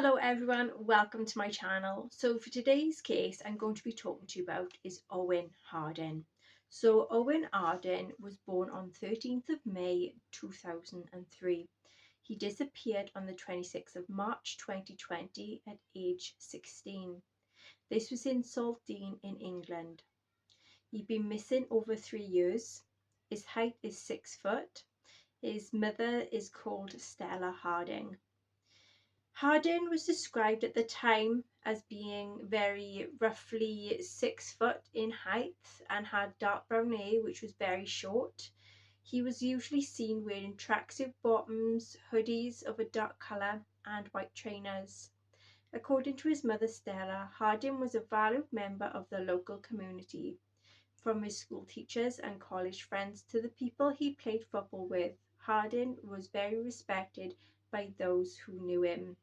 Hello everyone, welcome to my channel. So for today's case I'm going to be talking to you about is Owen Harding. So Owen Harding was born on 13th of May 2003. He disappeared on the 26th of March 2020 at age 16. This was in Saltdean in England. He'd been missing over 3 years. His height is 6 foot. His mother is called Stella Harding. Harding was described at the time as being very roughly 6 foot in height and had dark brown hair which was very short. He was usually seen wearing tracksuit bottoms, hoodies of a dark colour and white trainers. According to his mother Stella, Harding was a valued member of the local community. From his school teachers and college friends to the people he played football with, Harding was very respected by those who knew him.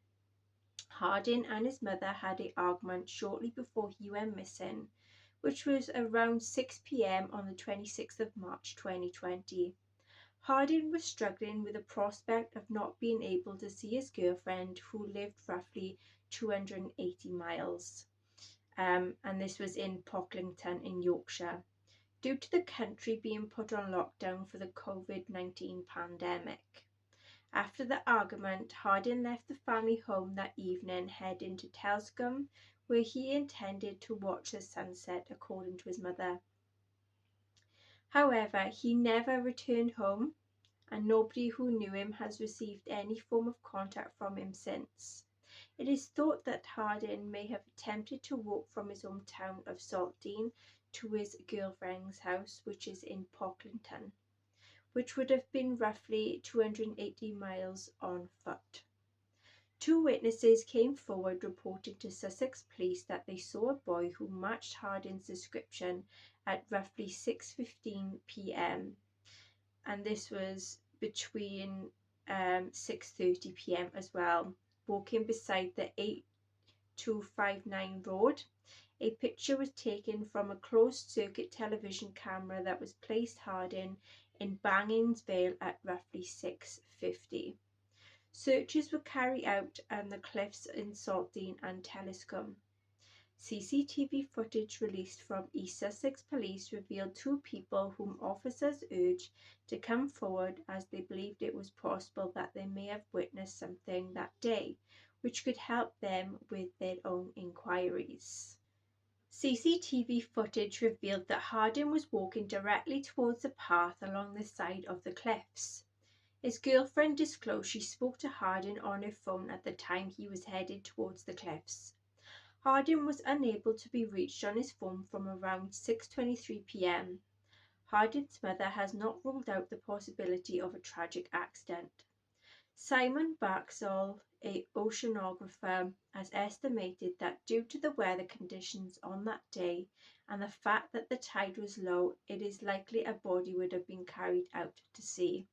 Harding and his mother had an argument shortly before he went missing, which was around 6 p.m. on the 26th of March 2020. Harding was struggling with the prospect of not being able to see his girlfriend, who lived roughly 280 miles, and this was in Pocklington in Yorkshire, due to the country being put on lockdown for the COVID-19 pandemic. After the argument, Harding left the family home that evening, heading to Telscombe, where he intended to watch the sunset, according to his mother. However, he never returned home, and nobody who knew him has received any form of contact from him since. It is thought that Harding may have attempted to walk from his hometown of Saltdean to his girlfriend's house, which is in Pocklington, which would have been roughly 280 miles on foot. Two witnesses came forward reporting to Sussex police that they saw a boy who matched Harding's description at roughly 6:15 p.m. and this was between 6:30 p.m. as well, walking beside the 8259 road. A picture was taken from a closed-circuit television camera that was placed Harding in Bangings Vale at roughly 6:50. Searches were carried out on the cliffs in Saltdean and Telscombe. CCTV footage released from East Sussex Police revealed two people whom officers urged to come forward as they believed it was possible that they may have witnessed something that day, which could help them with their own inquiries. CCTV footage revealed that Harding was walking directly towards the path along the side of the cliffs. His girlfriend disclosed she spoke to Harding on her phone at the time he was headed towards the cliffs. Harding was unable to be reached on his phone from around 6:23 p.m. Harding's mother has not ruled out the possibility of a tragic accident. Simon Baxall, an oceanographer, has estimated that due to the weather conditions on that day and the fact that the tide was low, it is likely a body would have been carried out to sea.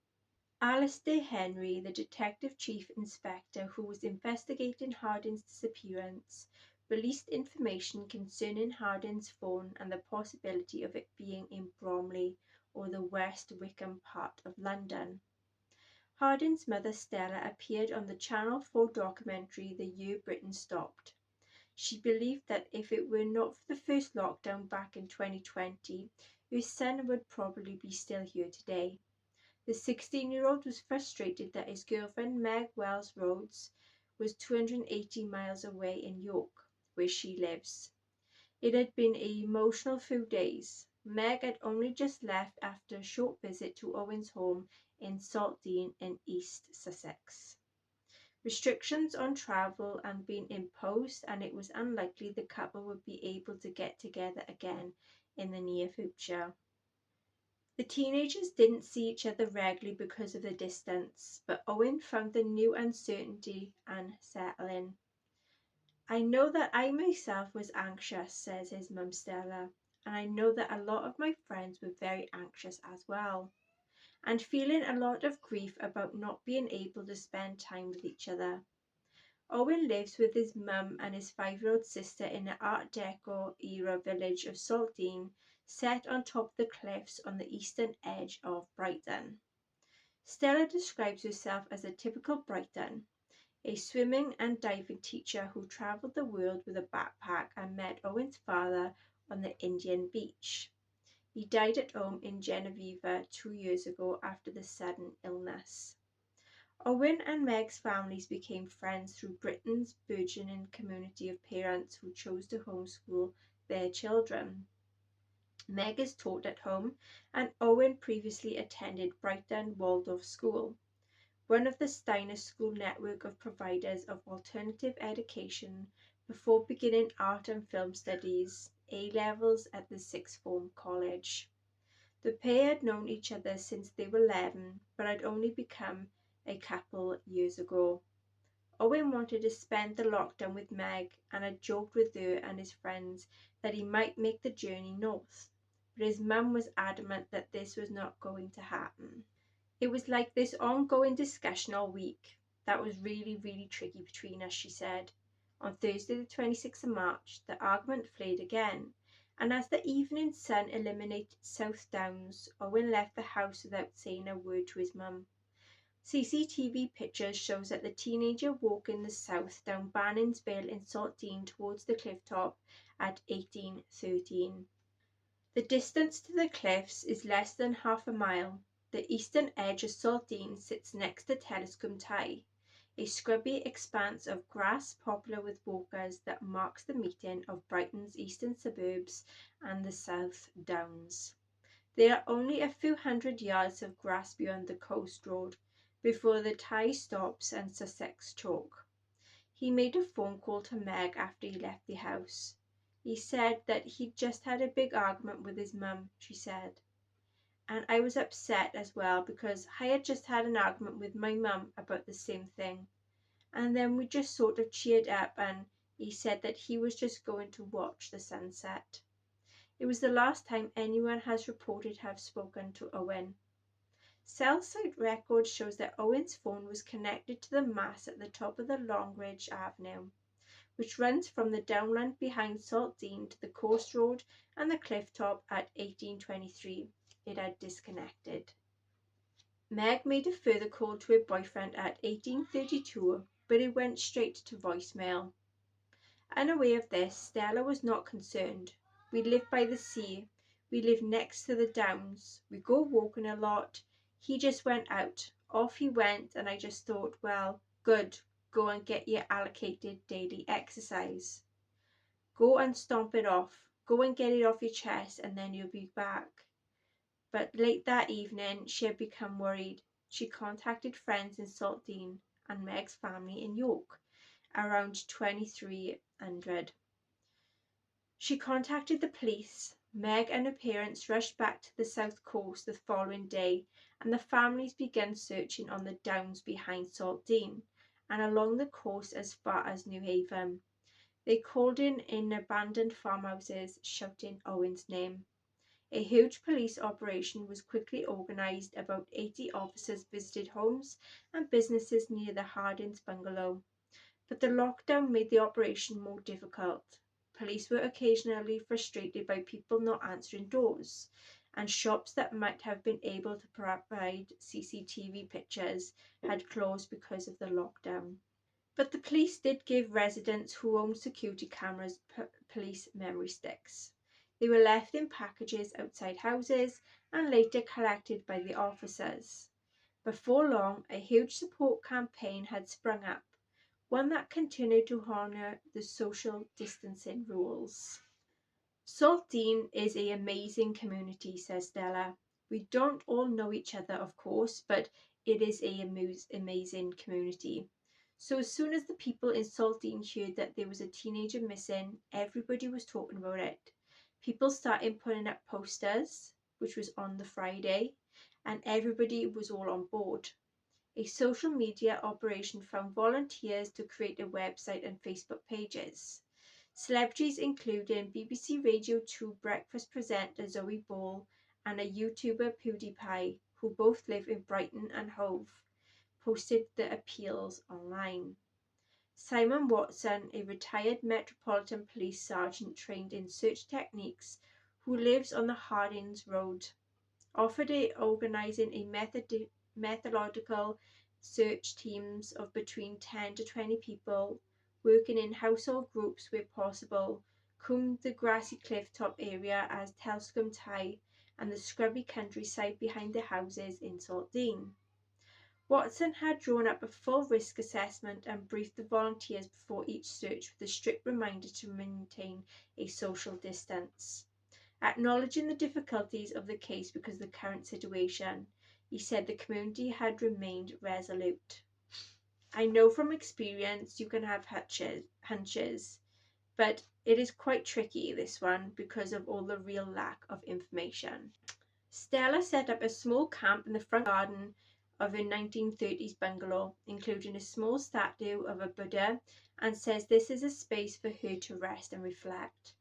Alistair Henry, the Detective Chief Inspector who was investigating Harding's disappearance, released information concerning Harding's phone and the possibility of it being in Bromley or the West Wickham part of London. Harding's mother Stella appeared on the Channel 4 documentary The Year Britain Stopped. She believed that if it were not for the first lockdown back in 2020, her son would probably be still here today. The 16-year-old was frustrated that his girlfriend Meg Wells Rhodes was 280 miles away in York, where she lives. It had been an emotional few days. Meg had only just left after a short visit to Owen's home in Saltdean in East Sussex. Restrictions on travel had been imposed, and it was unlikely the couple would be able to get together again in the near future. The teenagers didn't see each other regularly because of the distance, but Owen found the new uncertainty unsettling. "I know that I myself was anxious," says his mum Stella, "and I know that a lot of my friends were very anxious as well, and feeling a lot of grief about not being able to spend time with each other." Owen lives with his mum and his 5-year-old sister in the Art Deco era village of Saltdean, set on top of the cliffs on the eastern edge of Brighton. Stella describes herself as a typical Brighton. a swimming and diving teacher who travelled the world with a backpack and met Owen's father on the Indian beach. He died at home in Genevieve 2 years ago after the sudden illness. Owen and Meg's families became friends through Britain's burgeoning community of parents who chose to homeschool their children. Meg is taught at home, and Owen previously attended Brighton Waldorf School, one of the Steiner School network of providers of alternative education, before beginning art and film studies, A-levels at the sixth form college. The pair had known each other since they were 11, but had only become a couple years ago. Owen wanted to spend the lockdown with Meg and had joked with her and his friends that he might make the journey north, but his mum was adamant that this was not going to happen. It was like this ongoing discussion all week that was really tricky between us, she said. On Thursday the 26th of March, the argument flared again, and as the evening sun illuminated South Downs, Owen left the house without saying a word to his mum. CCTV pictures shows that the teenager walking the south down Bannings Vale in Saltine towards the cliff top at 18:13. The distance to the cliffs is less than half a mile. The eastern edge of Saltine sits next to Telescombe Tye, a scrubby expanse of grass popular with walkers that marks the meeting of Brighton's eastern suburbs and the South Downs. There are only a few hundred yards of grass beyond the coast road before the Tye stops and Sussex choke. He made a phone call to Meg after he left the house. He said that he'd just had a big argument with his mum, she said. And I was upset as well because I had just had an argument with my mum about the same thing. And then we just sort of cheered up, and he said that he was just going to watch the sunset. It was the last time anyone has reported have spoken to Owen. Cell site record shows that Owen's phone was connected to the mast at the top of the Longridge Avenue, which runs from the downland behind Saltine to the coast road and the cliff top at 18:23. It had disconnected. Meg made a further call to her boyfriend at 18:32, but it went straight to voicemail. Unaware of this, Stella was not concerned. We live by the sea. We live next to the downs. We go walking a lot. He just went out. Off he went, and I just thought, well, good. Go and get your allocated daily exercise. Go and stomp it off. Go and get it off your chest, and then you'll be back. But late that evening, she had become worried. She contacted friends in Saltine and Meg's family in York around 2300. She contacted the police. Meg and her parents rushed back to the south coast the following day, and the families began searching on the downs behind Saltine and along the coast as far as New Haven. They called in abandoned farmhouses, shouting Owen's name. A huge police operation was quickly organised. About 80 officers visited homes and businesses near the Hardings bungalow. But the lockdown made the operation more difficult. Police were occasionally frustrated by people not answering doors, and shops that might have been able to provide CCTV pictures had closed because of the lockdown. But the police did give residents who owned security cameras police memory sticks. They were left in packages outside houses and later collected by the officers. Before long, a huge support campaign had sprung up, one that continued to honour the social distancing rules. Saltine is an amazing community, says Stella. We don't all know each other, of course, but it is an amazing community. So as soon as the people in Saltine heard that there was a teenager missing, everybody was talking about it. People started putting up posters, which was on the Friday, and everybody was all on board. A social media operation found volunteers to create a website and Facebook pages. Celebrities including BBC Radio 2 breakfast presenter Zoe Ball and a YouTuber PewDiePie, who both live in Brighton and Hove, posted the appeals online. Simon Watson, a retired Metropolitan Police sergeant trained in search techniques, who lives on the Hardings Road, offered organising a methodological search teams of between 10 to 20 people, working in household groups where possible, combed the grassy cliff-top area as Telscombe Tie and the scrubby countryside behind the houses in Saltdean. Watson had drawn up a full risk assessment and briefed the volunteers before each search with a strict reminder to maintain a social distance. Acknowledging the difficulties of the case because of the current situation, he said the community had remained resolute. I know from experience you can have hunches, but it is quite tricky, this one, because of all the real lack of information. Stella set up a small camp in the front garden of a 1930s bungalow, including a small statue of a Buddha, and says this is a space for her to rest and reflect.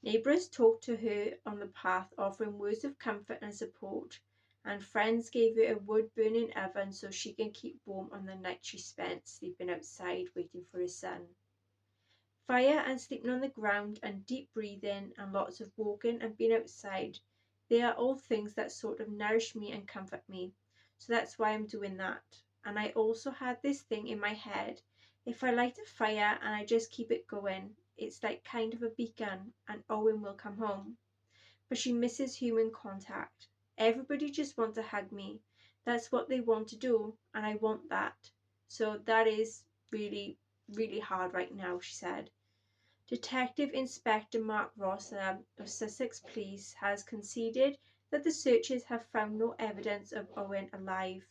Neighbours talked to her on the path, offering words of comfort and support, and friends gave her a wood-burning oven so she can keep warm on the night she spent sleeping outside waiting for her son. Fire and sleeping on the ground and deep breathing and lots of walking and being outside, they are all things that sort of nourish me and comfort me. So that's why I'm doing that. And I also had this thing in my head, if I light a fire and I just keep it going, it's like kind of a beacon and Owen will come home. But she misses human contact. Everybody just wants to hug me. That's what they want to do, and I want that. So that is really, really hard right now, she said. Detective Inspector Mark Rosser of Sussex Police has conceded that the searchers have found no evidence of Owen alive.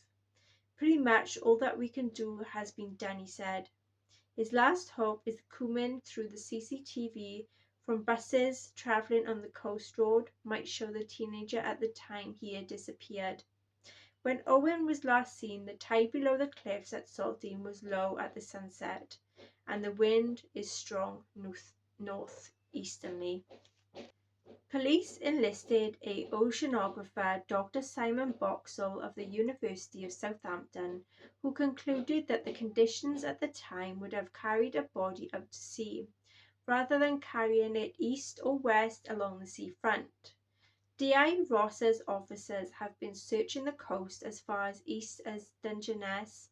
Pretty much all that we can do has been done, he said. His last hope is combing through the CCTV from buses travelling on the coast road might show the teenager at the time he had disappeared. When Owen was last seen, the tide below the cliffs at Saltdean was low at the sunset, and the wind is strong northeasterly. Police enlisted a oceanographer, Dr. Simon Boxall of the University of Southampton, who concluded that the conditions at the time would have carried a body out to sea, rather than carrying it east or west along the seafront. D.I. Ross's officers have been searching the coast as far as east as Dungeness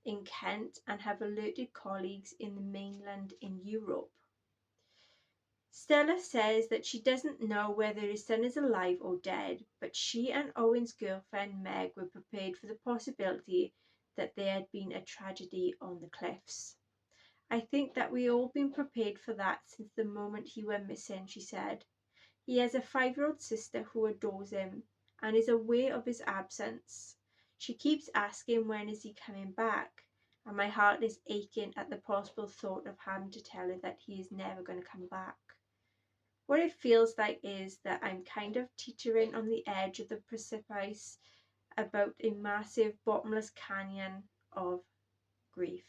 in Kent and have alerted colleagues in the mainland in Europe. Stella says that she doesn't know whether his son is alive or dead, but she and Owen's girlfriend Meg were prepared for the possibility that there had been a tragedy on the cliffs. I think that we all been prepared for that since the moment he went missing, she said. He has a 5-year-old sister who adores him and is aware of his absence. She keeps asking when is he coming back, and my heart is aching at the possible thought of having to tell her that he is never going to come back. What it feels like is that I'm kind of teetering on the edge of the precipice about a massive bottomless canyon of grief.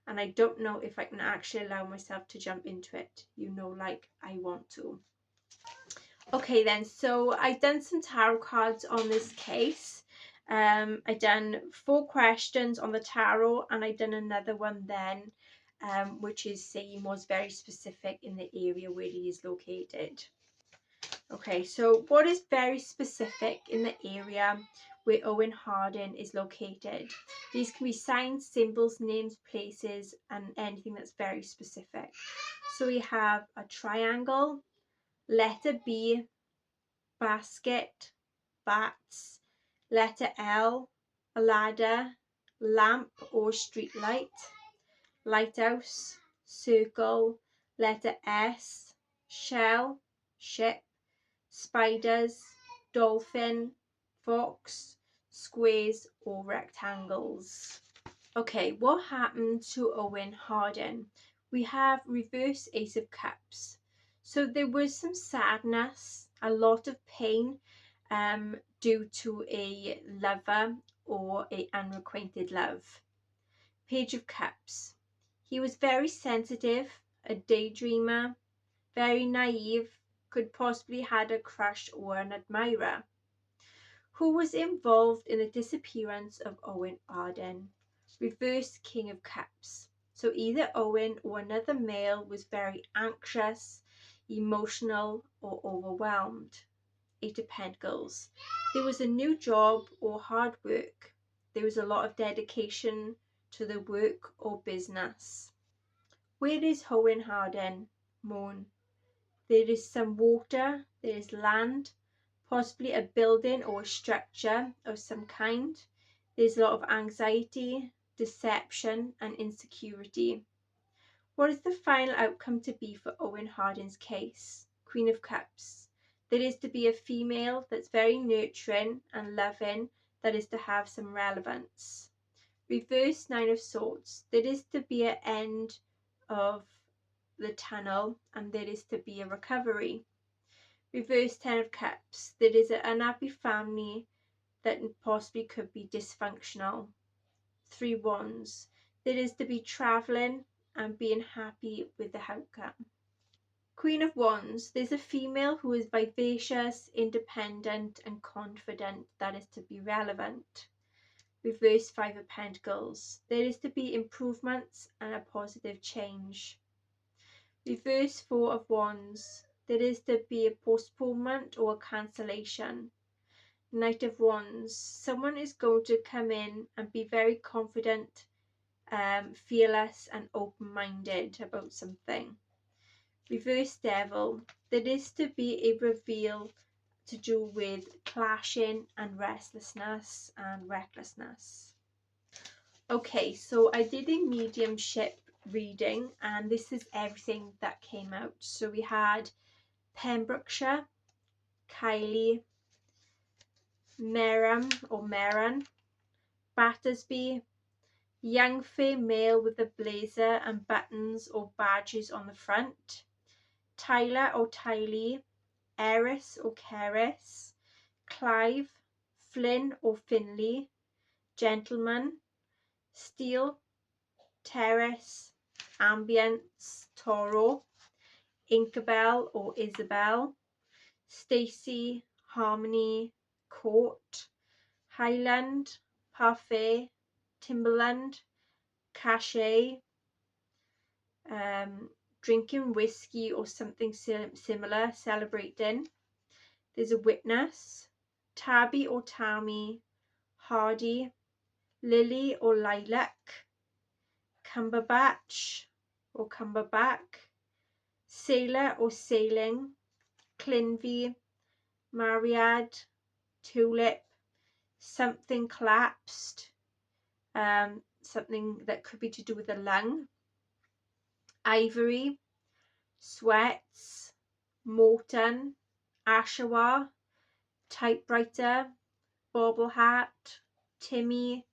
And I don't know if I can actually allow myself to jump into it, like I want to. Okay then, so I've done some tarot cards on this case. I done 4 questions on the tarot, and I done another one then, which is saying was very specific in the area where he is located. Okay, so what is very specific in the area where Owen Harding is located? These can be signs, symbols, names, places, and anything that's very specific. So we have a triangle, letter B, basket, bats, letter L, a ladder, lamp or street light, lighthouse, circle, letter S, shell, ship, spiders, dolphin, fox, squares or rectangles. Okay, what happened to Owen Harding? We have reverse Ace of Cups. So there was some sadness, a lot of pain due to a lover or an unrequited love. Page of Cups. He was very sensitive, a daydreamer, very naive, could possibly had a crush or an admirer. Who was involved in the disappearance of Owen Harding? Reverse King of Cups. So either Owen or another male was very anxious, emotional or overwhelmed. 8 of Pentacles. There was a new job or hard work. There was a lot of dedication to the work or business. Where is Owen Harding? Moan. There is some water, there is land, possibly a building or a structure of some kind. There's a lot of anxiety, deception, and insecurity. What is the final outcome to be for Owen Harding's case? Queen of Cups. There is to be a female that's very nurturing and loving, that is to have some relevance. Reverse Nine of Swords. There is to be an end of the tunnel, and there is to be a recovery. Reverse Ten of Cups. There is an unhappy family that possibly could be dysfunctional. Three Wands. There is to be travelling and being happy with the outcome. Queen of Wands. There's a female who is vivacious, independent and confident, that is to be relevant. Reverse Five of Pentacles. There is to be improvements and a positive change. Reverse Four of Wands. There is to be a postponement or a cancellation. Knight of Wands. Someone is going to come in and be very confident, fearless and open-minded about something. Reverse Devil. There is to be a reveal to do with clashing and restlessness and recklessness. Okay, so I did a mediumship reading and this is everything that came out. So we had Pembrokeshire, Kylie, Merran, Battersby, young fair male with a blazer and buttons or badges on the front, Tyler or Tylee, Eris or Keris, Clive, Flynn or Finley, Gentleman, Steele, Terrace, Ambience, Toro, Inkabel or Isabel, Stacy, Harmony, Court, Highland, Parfait, Timberland, Cachet, drinking whiskey or something similar, celebrating. There's a Witness, Tabby or Tammy, Hardy, Lily or Lilac, Cumberbatch or Cumberback, Sailor or Sailing, Clinvy, Mariad, Tulip, something collapsed, something that could be to do with the lung, Ivory, Sweats, Morton, Ashawa, Typewriter, Bobble Hat, Timmy,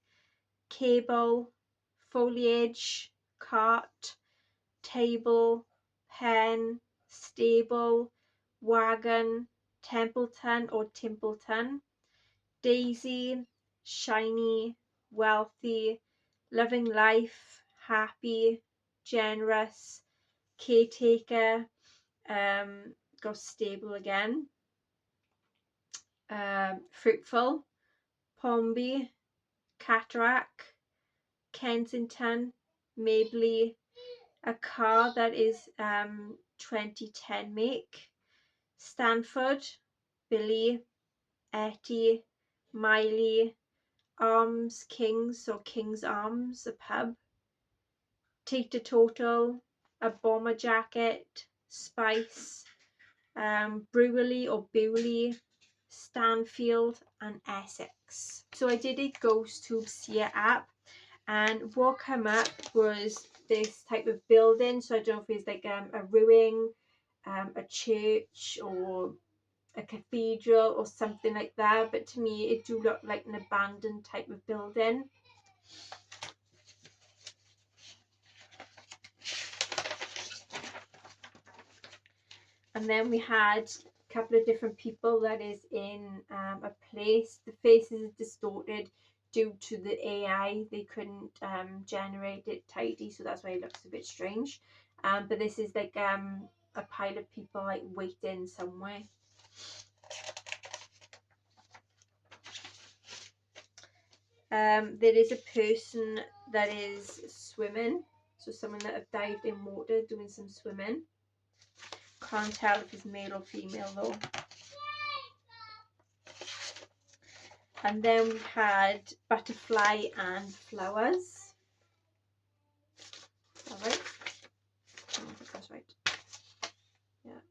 Cable, Foliage, Cart, Table, Pen, Stable, Wagon, Templeton or Timpleton, Daisy, Shiny, Wealthy, Loving Life, Happy, Generous, Caretaker, got Stable again, Fruitful, Pomby, Cataract, Kensington, Mabley, a car that is 2010 make, Stanford, Billy, Etty, Miley, Arms Kings or King's Arms, a pub, Tita Total, a bomber jacket, Spice, Brewerly or Bewley, Stanfield and Essex. So I did a ghost tube seer app, and what came up was this type of building. So I don't know if it's like a ruin, a church or a cathedral or something like that, but to me it do look like an abandoned type of building. And then we had a couple of different people that is in a place. The faces are distorted due to the AI. They couldn't generate it tidy, so that's why it looks a bit strange. But this is like a pile of people like waiting somewhere. There is a person that is swimming, so someone that have dived in water doing some swimming. Can't tell if it's male or female though. And then we had butterfly and flowers. All right. I think that's right. Yeah.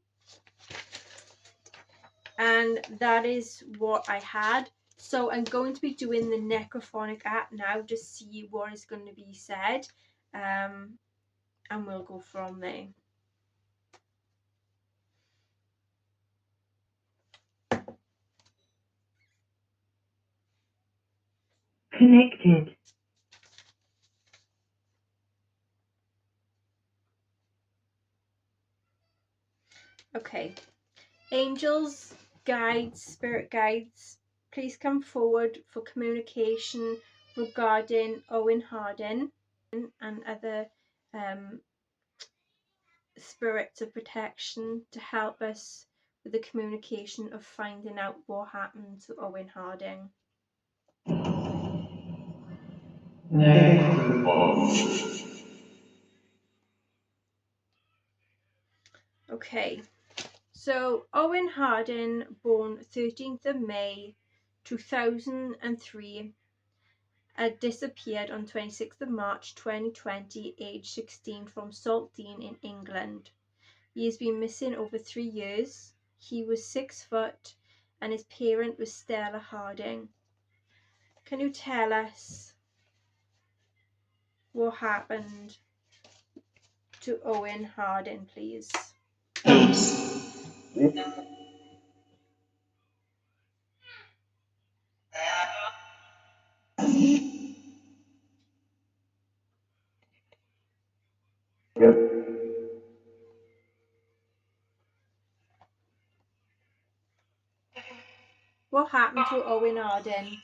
And that is what I had. So I'm going to be doing the necrophonic app now to see what is going to be said. And we'll go from there. Connected. Okay. Angels, guides, spirit guides, please come forward for communication regarding Owen Harding and other spirits of protection to help us with the communication of finding out what happened to Owen Harding. Okay, so Owen Harding, born 13th of May 2003, disappeared on 26th of March 2020, age 16, from Saltdean in England. He has been missing over 3 years. He was 6 foot and his parent was Stella Harding. Can you tell us what happened to Owen Harding, please? What happened to Owen Harding?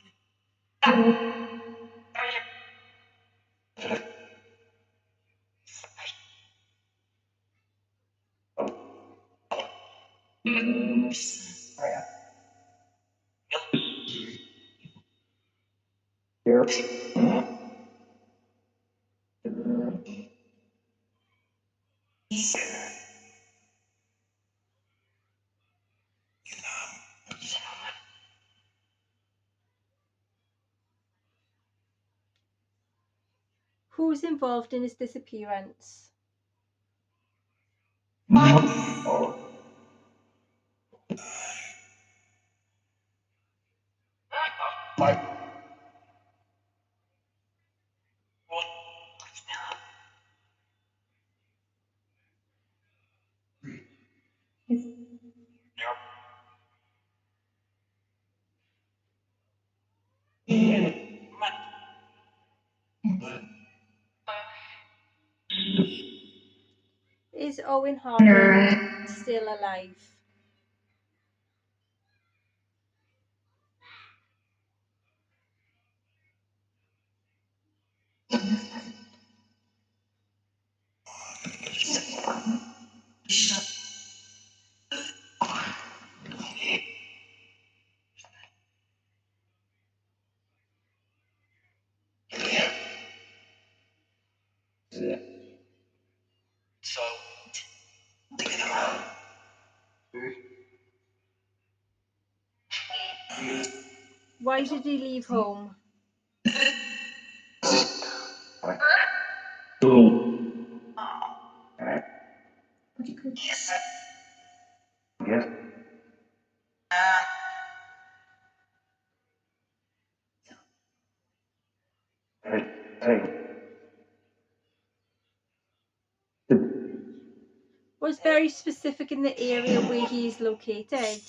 Who's involved in his disappearance? Is Owen Harding still alive? Why did he leave home? Was very specific in the area where he is located.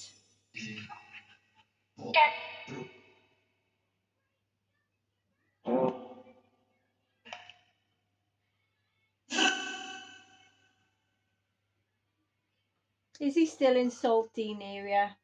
Is he still in Saltdean area?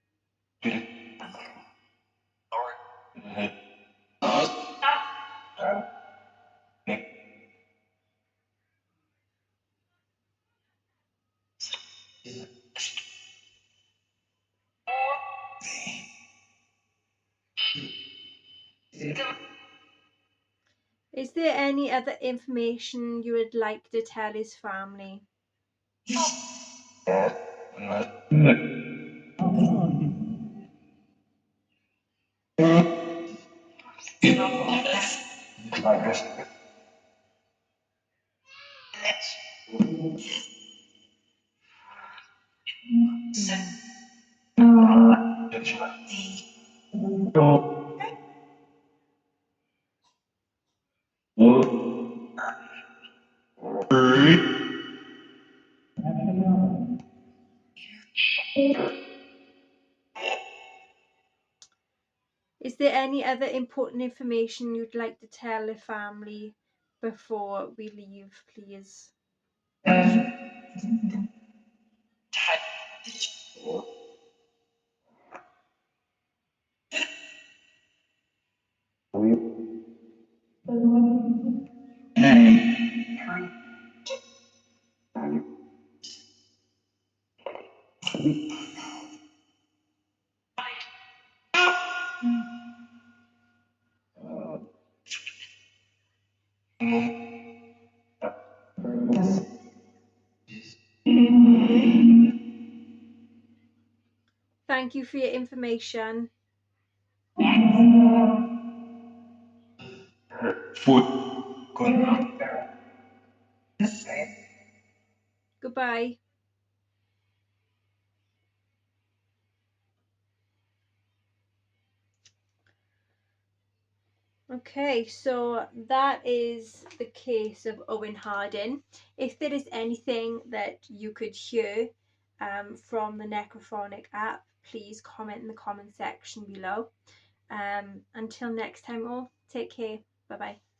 Is there any other information you would like to tell his family? Is there any other important information you'd like to tell the family before we leave, please? Thank you for your information. Goodbye. Okay, so that is the case of Owen Harding. If there is anything that you could hear from the Necrophonic app, please comment in the comment section below. Until next time all, take care. Bye bye.